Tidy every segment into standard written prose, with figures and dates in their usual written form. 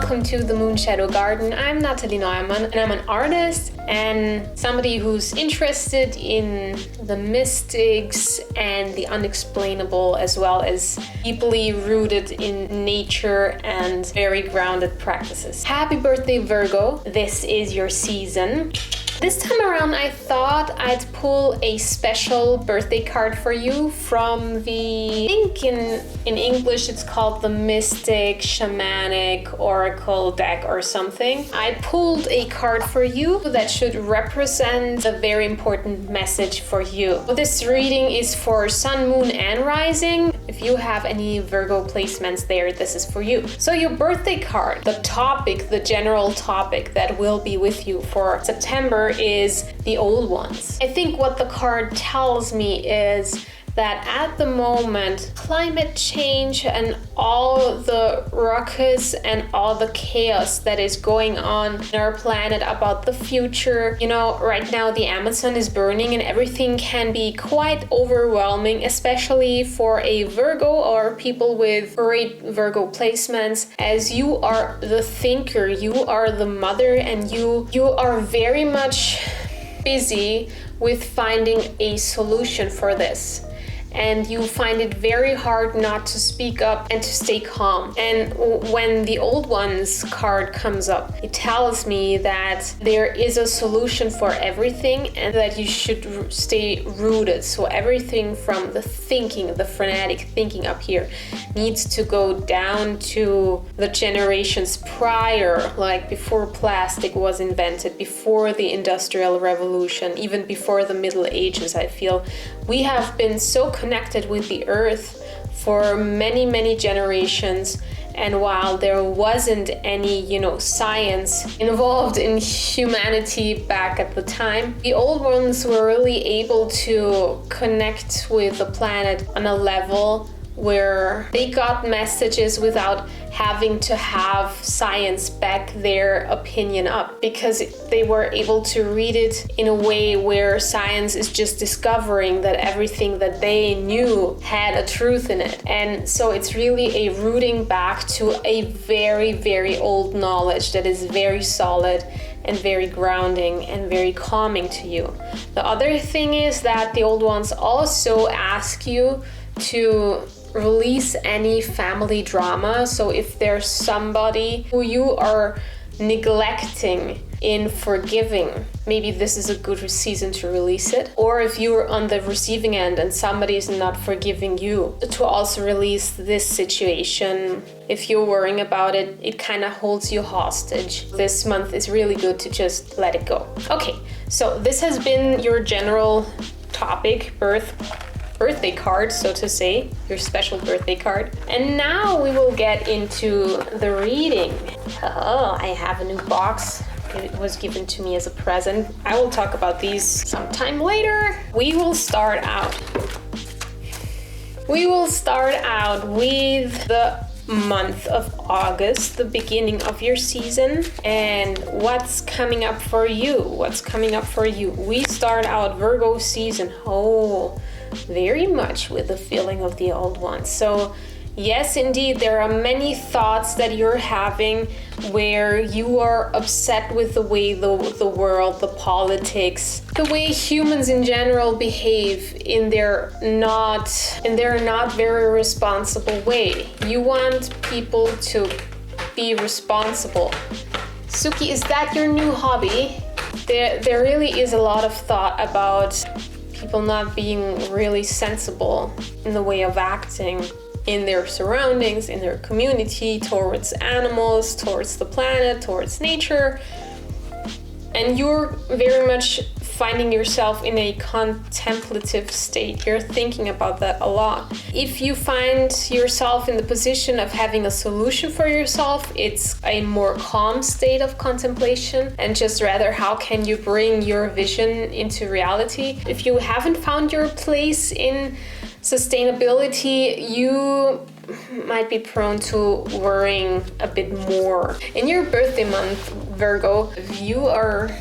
welcome to the Moonshadow Garden. I'm Natalie Neumann and I'm an artist and somebody who's interested in the mystics and the unexplainable, as well as deeply rooted in nature and very grounded practices. Happy birthday, Virgo. This is your season. This time around, I thought I'd pull a special birthday card for you from the, I think in English it's called the Mystic Shamanic Oracle deck or something. I pulled a card for you that should represent a very important message for you. This reading is for Sun, Moon, and Rising. If you have any Virgo placements there, this is for you. So your birthday card, the topic, the general topic that will be with you for September is the old ones. I think what the card tells me is that at the moment, climate change and all the ruckus and all the chaos that is going on in our planet about the future, you know, right now the Amazon is burning and everything can be quite overwhelming, especially for a Virgo or people with great Virgo placements, as you are the thinker, you are the mother, and you are very much busy with finding a solution for this. And you find it very hard not to speak up and to stay calm. And when the old ones card comes up, it tells me that there is a solution for everything and that you should stay rooted. So everything from the thinking, the frenetic thinking up here, needs to go down to the generations prior, like before plastic was invented, before the Industrial Revolution, even before the Middle Ages. I feel we have been so connected with the earth for many generations, and while there wasn't any, science involved in humanity back at the time, the old ones were really able to connect with the planet on a level where they got messages without having to have science back their opinion up, because they were able to read it in a way where science is just discovering that everything that they knew had a truth in it. And so it's really a rooting back to a very old knowledge that is very solid and very grounding and very calming to you. The other thing is that the old ones also ask you to release any family drama. So if there's somebody who you are neglecting in forgiving, maybe this is a good season to release it. Or if you're on the receiving end and somebody is not forgiving you, to also release this situation. If you're worrying about it, it kind of holds you hostage. This month is really good to just let it go. Okay, so this has been your general topic, birthday card, so to say, your special birthday card. And now we will get into the reading. Oh, I have a new box. It was given to me as a present. I will talk about these sometime later. We will start out with the month of August, the beginning of your season, and what's coming up for you. We start out Virgo season. Very much with the feeling of the old ones. So yes, indeed, there are many thoughts that you're having where you are upset with the way the world, the politics, the way humans in general behave in their not very responsible way. You want people to be responsible. Suki, is that your new hobby? There really is a lot of thought about people not being really sensible in the way of acting in their surroundings, in their community, towards animals, towards the planet, towards nature. And you're very much finding yourself in a contemplative state. You're thinking about that a lot. If you find yourself in the position of having a solution for yourself, it's a more calm state of contemplation and just rather how can you bring your vision into reality. If you haven't found your place in sustainability, you might be prone to worrying a bit more. In your birthday month, Virgo, if you are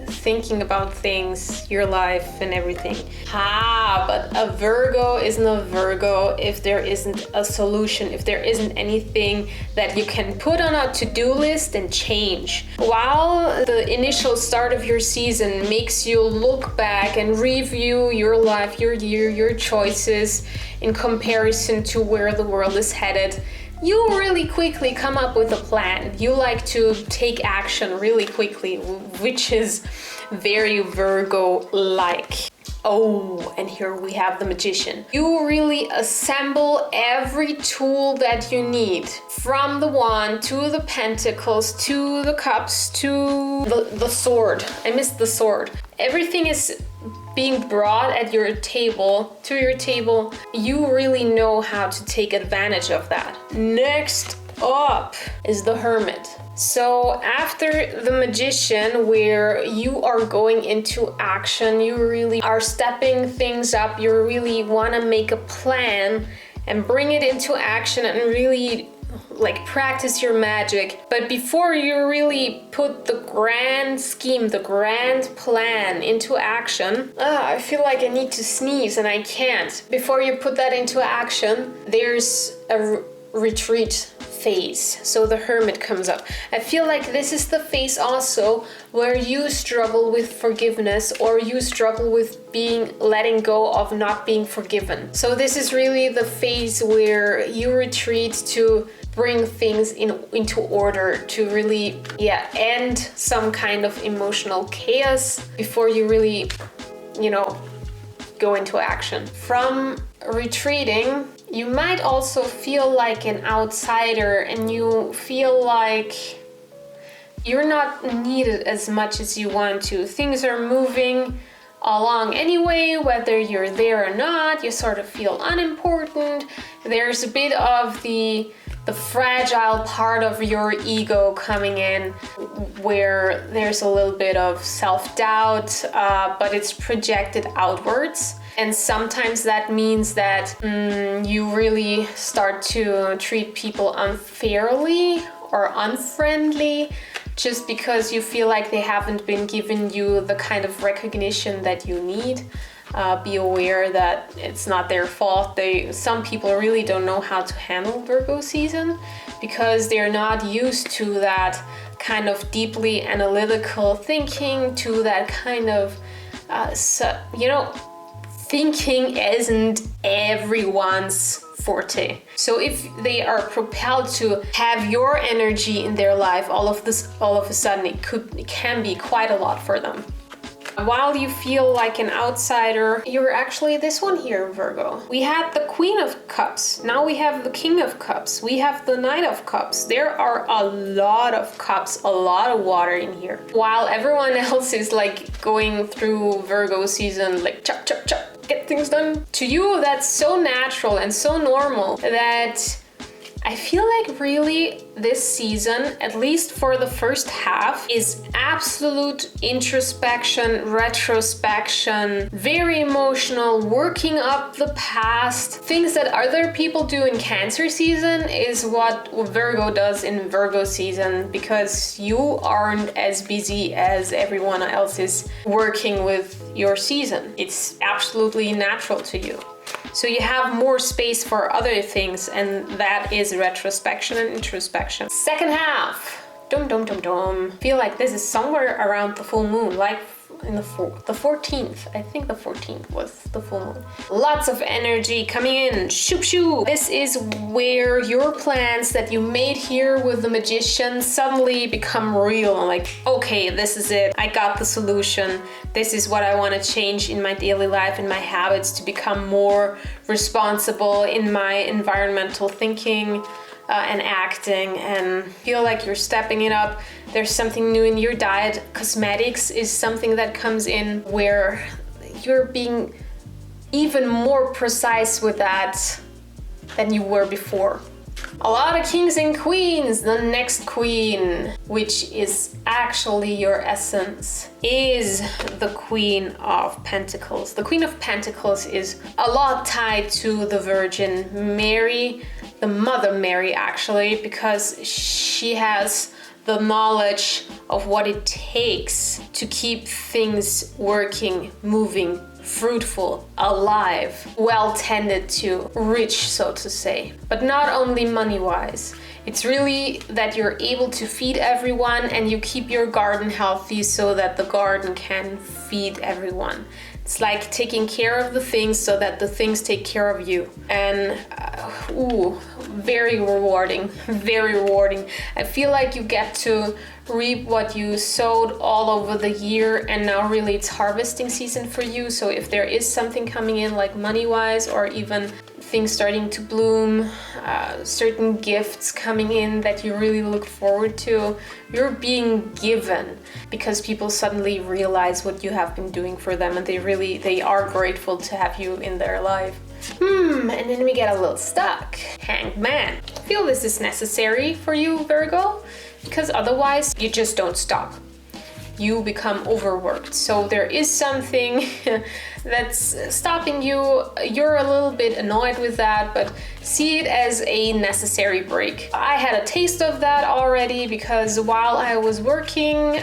thinking about things, your life and everything. But a Virgo isn't a Virgo if there isn't a solution, if there isn't anything that you can put on a to-do list and change. While the initial start of your season makes you look back and review your life, your year, your choices in comparison to where the world is headed, you really quickly come up with a plan. You like to take action really quickly, which is very Virgo-like. Oh, and here we have the Magician. You really assemble every tool that you need, from the wand to the pentacles to the cups to the sword. I missed the sword. Everything is being brought at your table, to your table. You really know how to take advantage of that. Next up is the Hermit. So after the Magician, where you are going into action, you really are stepping things up, you really want to make a plan and bring it into action and really like practice your magic. But before you really put the grand scheme, the grand plan into action, I feel like I need to sneeze and I can't. Before you put that into action, there's a retreat phase. So the Hermit comes up. I feel like this is the phase also where you struggle with forgiveness, or you struggle with letting go of not being forgiven. So this is really the phase where you retreat to bring things into order, to really end some kind of emotional chaos before you really go into action. From retreating, you might also feel like an outsider, and you feel like you're not needed as much as you want to. Things are moving along anyway, whether you're there or not. You sort of feel unimportant. There's a bit of the fragile part of your ego coming in, where there's a little bit of self-doubt, but it's projected outwards. And sometimes that means that you really start to treat people unfairly or unfriendly, just because you feel like they haven't been giving you the kind of recognition that you need. Be aware that it's not their fault. Some people really don't know how to handle Virgo season because they're not used to that kind of deeply analytical thinking, to that kind of, thinking isn't everyone's forte. So if they are propelled to have your energy in their life, all of a sudden it can be quite a lot for them. While you feel like an outsider, you're actually this one here, Virgo. We had the Queen of Cups. Now we have the King of Cups. We have the Knight of Cups. There are a lot of cups, a lot of water in here. While everyone else is like going through Virgo season, like chop, chop, chop, get things done. To you, that's so natural and so normal that I feel like really this season, at least for the first half, is absolute introspection, retrospection, very emotional, working up the past. Things that other people do in Cancer season is what Virgo does in Virgo season, because you aren't as busy as everyone else is working with your season. It's absolutely natural to you. So you have more space for other things, and that is retrospection and introspection. Second half, feel like this is somewhere around the full moon, like in the 14th. I think the 14th was the full moon. Lots of energy coming in. Shoop shoop. This is where your plans that you made here with the Magician suddenly become real. Like, okay, this is it. I got the solution. This is what I want to change in my daily life, in my habits, to become more responsible in my environmental thinking and acting, and feel like you're stepping it up. There's something new in your diet. Cosmetics is something that comes in where you're being even more precise with that than you were before. A lot of kings and queens. The next queen, which is actually your essence, is the Queen of Pentacles. The Queen of Pentacles is a lot tied to the Virgin Mary, the Mother Mary actually, because she has the knowledge of what it takes to keep things working, moving, fruitful, alive, well tended to, rich, so to say. But not only money-wise. It's really that you're able to feed everyone and you keep your garden healthy so that the garden can feed everyone. It's like taking care of the things so that the things take care of you. And very rewarding, very rewarding. I feel like you get to reap what you sowed all over the year, and now really it's harvesting season for you. So if there is something coming in, like money-wise, or even things starting to bloom, certain gifts coming in that you really look forward to, you're being given because people suddenly realize what you have been doing for them, and they are grateful to have you in their life. And then we get a little stuck. Hanged man. I feel this is necessary for you, Virgo, because otherwise you just don't stop. You become overworked. So there is something that's stopping you. You're a little bit annoyed with that, but see it as a necessary break. I had a taste of that already because while I was working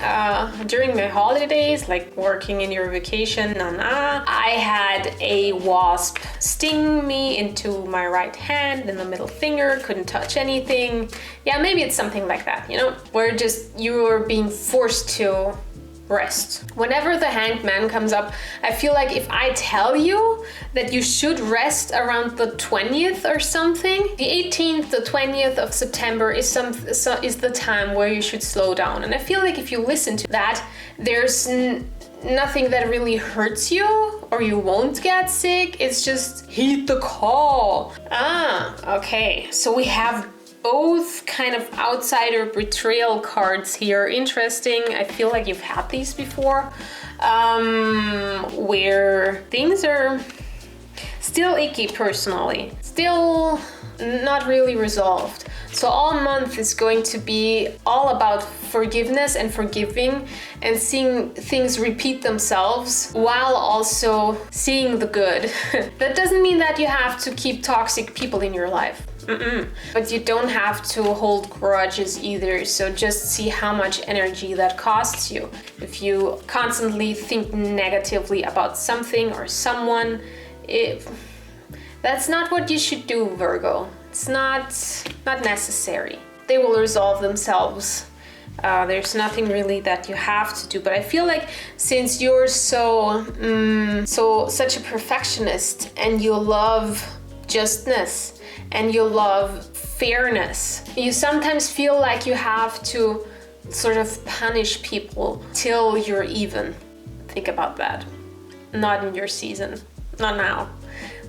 during my holidays, like working in your vacation, I had a wasp sting me into my right hand and the middle finger, couldn't touch anything. Yeah, maybe it's something like that, you know, where just you're being forced to rest. Whenever the Hanged Man comes up, I feel like if I tell you that you should rest around the 20th or something, the 18th, the 20th of September is the time where you should slow down. And I feel like if you listen to that, there's nothing that really hurts you or you won't get sick. It's just heed the call. Okay. So we have both kind of outsider betrayal cards here. Interesting. I feel like you've had these before, where things are still icky personally, still not really resolved. So all month is going to be all about forgiveness and forgiving and seeing things repeat themselves while also seeing the good. That doesn't mean that you have to keep toxic people in your life. But you don't have to hold grudges either, so just see how much energy that costs you. If you constantly think negatively about something or someone, that's not what you should do, Virgo. It's not necessary. They will resolve themselves. There's nothing really that you have to do, but I feel like since you're such a perfectionist and you love justness and you love fairness, you sometimes feel like you have to sort of punish people till you're even. Think about that. Not in your season. Not now.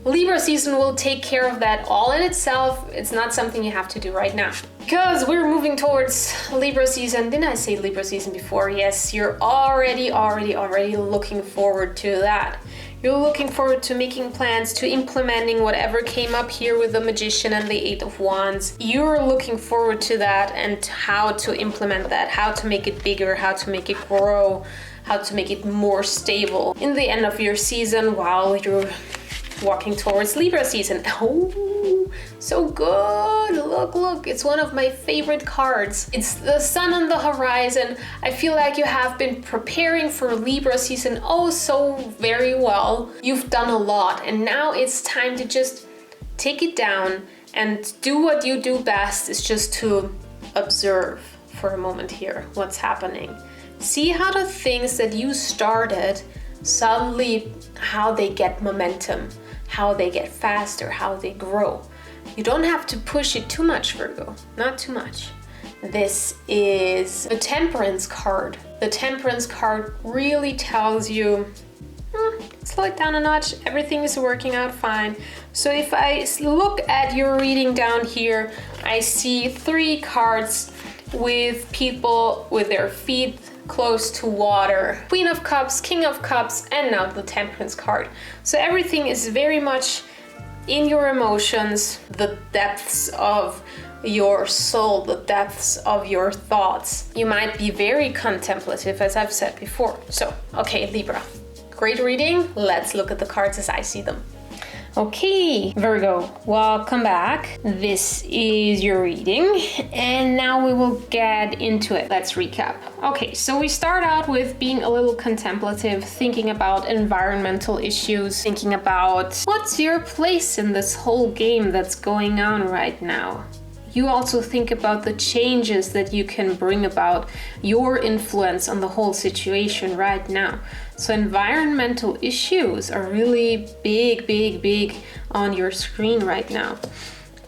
Libra season will take care of that all in itself. It's not something you have to do right now. Because we're moving towards Libra season. Didn't I say Libra season before? Yes, you're already looking forward to that. You're looking forward to making plans, to implementing whatever came up here with the Magician and the Eight of Wands. You're looking forward to that and how to implement that, how to make it bigger, how to make it grow, how to make it more stable in the end of your season while you're walking towards Libra season. Oh, so good. Look, it's one of my favorite cards. It's the sun on the horizon. I feel like you have been preparing for Libra season oh so very well. You've done a lot, and now it's time to just take it down and do what you do best, is just to observe for a moment here what's happening. See how the things that you started suddenly, how they get momentum, how they get faster, how they grow. You don't have to push it too much, Virgo, not too much. This is the Temperance card. The Temperance card really tells you, slow it down a notch, everything is working out fine. So if I look at your reading down here, I see 3 cards with people with their feet close to water. Queen of Cups, King of Cups, and now the Temperance card. So everything is very much in your emotions, the depths of your soul, the depths of your thoughts. You might be very contemplative, as I've said before. So, okay, Libra, great reading. Let's look at the cards as I see them. Okay, Virgo, welcome back. This is your reading, and now we will get into it. Let's recap. Okay, so we start out with being a little contemplative, thinking about environmental issues, thinking about what's your place in this whole game that's going on right now. You also think about the changes that you can bring about, your influence on the whole situation right now. So environmental issues are really big on your screen right now.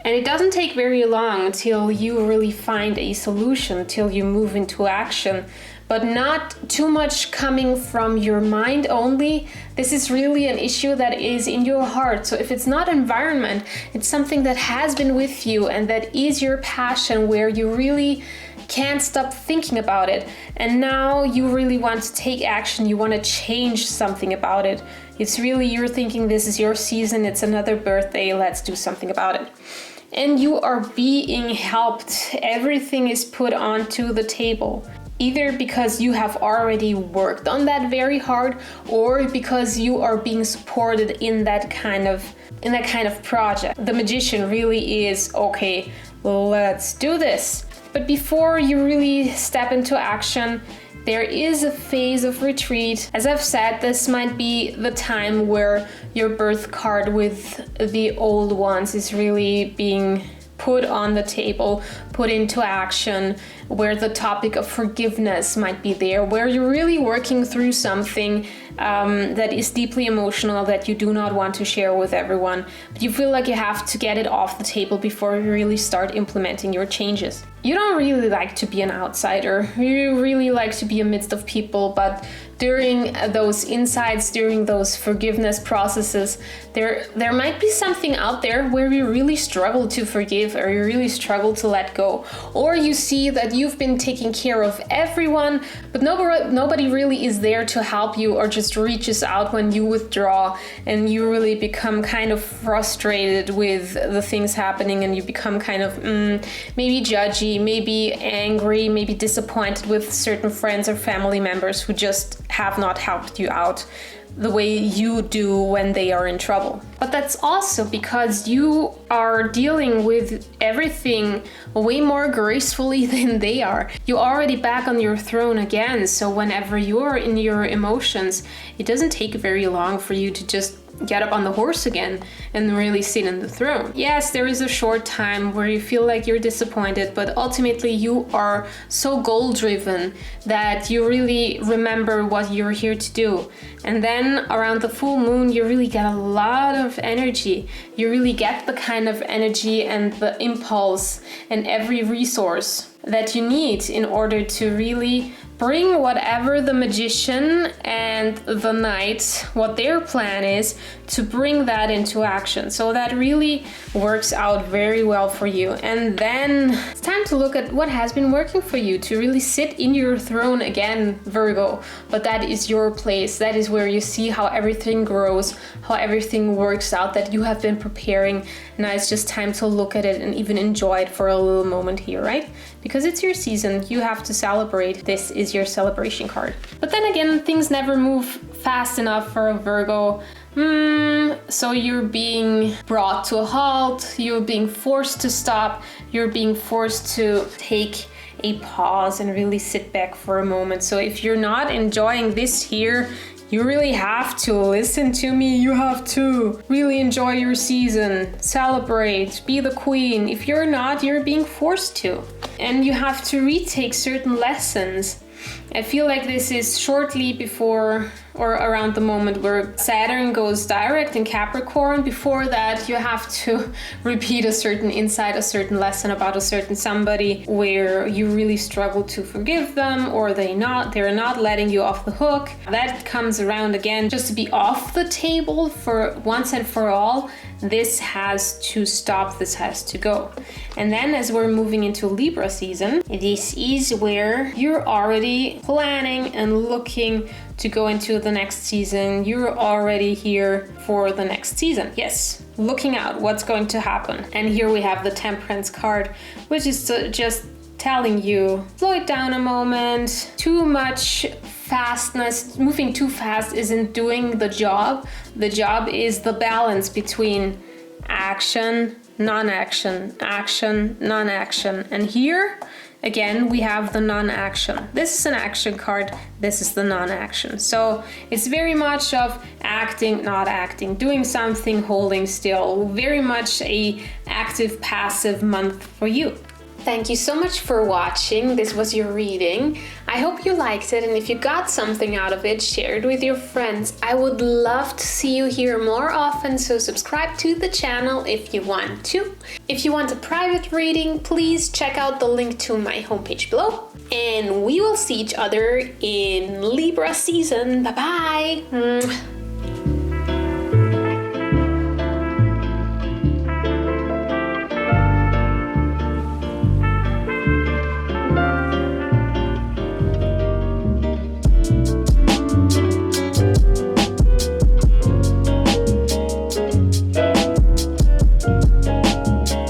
And it doesn't take very long until you really find a solution, till you move into action. But not too much coming from your mind only. This is really an issue that is in your heart. So if it's not environment, it's something that has been with you and that is your passion, where you really can't stop thinking about it. And now you really want to take action. You want to change something about it. It's really, you're thinking this is your season. It's another birthday. Let's do something about it. And you are being helped. Everything is put onto the table. Either because you have already worked on that very hard, or because you are being supported in that kind of project. The magician really is, okay, let's do this. But before you really step into action, there is a phase of retreat. As I've said, this might be the time where your birth card with the old ones is really being put on the table, put into action, where the topic of forgiveness might be there, where you're really working through something that is deeply emotional that you do not want to share with everyone, but you feel like you have to get it off the table before you really start implementing your changes. You don't really like to be an outsider. You really like to be amidst of people, but during those insights, during those forgiveness processes, there might be something out there where you really struggle to forgive, or you really struggle to let go. Or you see that you've been taking care of everyone, but nobody really is there to help you, or just reaches out when you withdraw, and you really become kind of frustrated with the things happening, and you become kind of maybe judgy, maybe angry, maybe disappointed with certain friends or family members who just have not helped you out the way you do when they are in trouble. But that's also because you are dealing with everything way more gracefully than they are. You're already back on your throne again, so whenever you're in your emotions, it doesn't take very long for you to just get up on the horse again and really sit in the throne. Yes, there is a short time where you feel like you're disappointed, but ultimately you are so goal-driven that you really remember what you're here to do. And then around the full moon, you really get a lot of energy. You really get the kind of energy and the impulse and every resource that you need in order to really bring whatever the magician and the knight, what their plan is, to bring that into action. So that really works out very well for you. And then it's time to look at what has been working for you, to really sit in your throne again, Virgo. But that is your place. That is where you see how everything grows, how everything works out, that you have been preparing. Now it's just time to look at it and even enjoy it for a little moment here, right? Because it's your season, you have to celebrate. This is your celebration card. But then again, things never move fast enough for a Virgo. So you're being brought to a halt, you're being forced to stop, you're being forced to take a pause and really sit back for a moment. So if you're not enjoying this here, you really have to listen to me. You have to really enjoy your season, celebrate, be the queen. If you're not, you're being forced to. And you have to retake certain lessons. I feel like this is shortly before or around the moment where Saturn goes direct in Capricorn. Before that, you have to repeat a certain insight, a certain lesson about a certain somebody where you really struggle to forgive them, or they're not letting you off the hook. That comes around again just to be off the table for once and for all. This has to stop, this has to go. And then as we're moving into Libra season, this is where you're already planning and looking to go into the next season. You're already here for the next season. Yes, looking out what's going to happen. And here we have the Temperance card, which is just telling you, slow it down a moment. Too much fastness, moving too fast isn't doing the job. The job is the balance between action, non-action, action, non-action. And here, again, we have the non-action. This is an action card, this is the non-action. So it's very much of acting, not acting, doing something, holding still. Very much a active, passive month for you. Thank you so much for watching. This was your reading. I hope you liked it, and if you got something out of it, share it with your friends. I would love to see you here more often, so subscribe to the channel if you want to. If you want a private reading, please check out the link to my homepage below. And we will see each other in Libra season. Bye bye!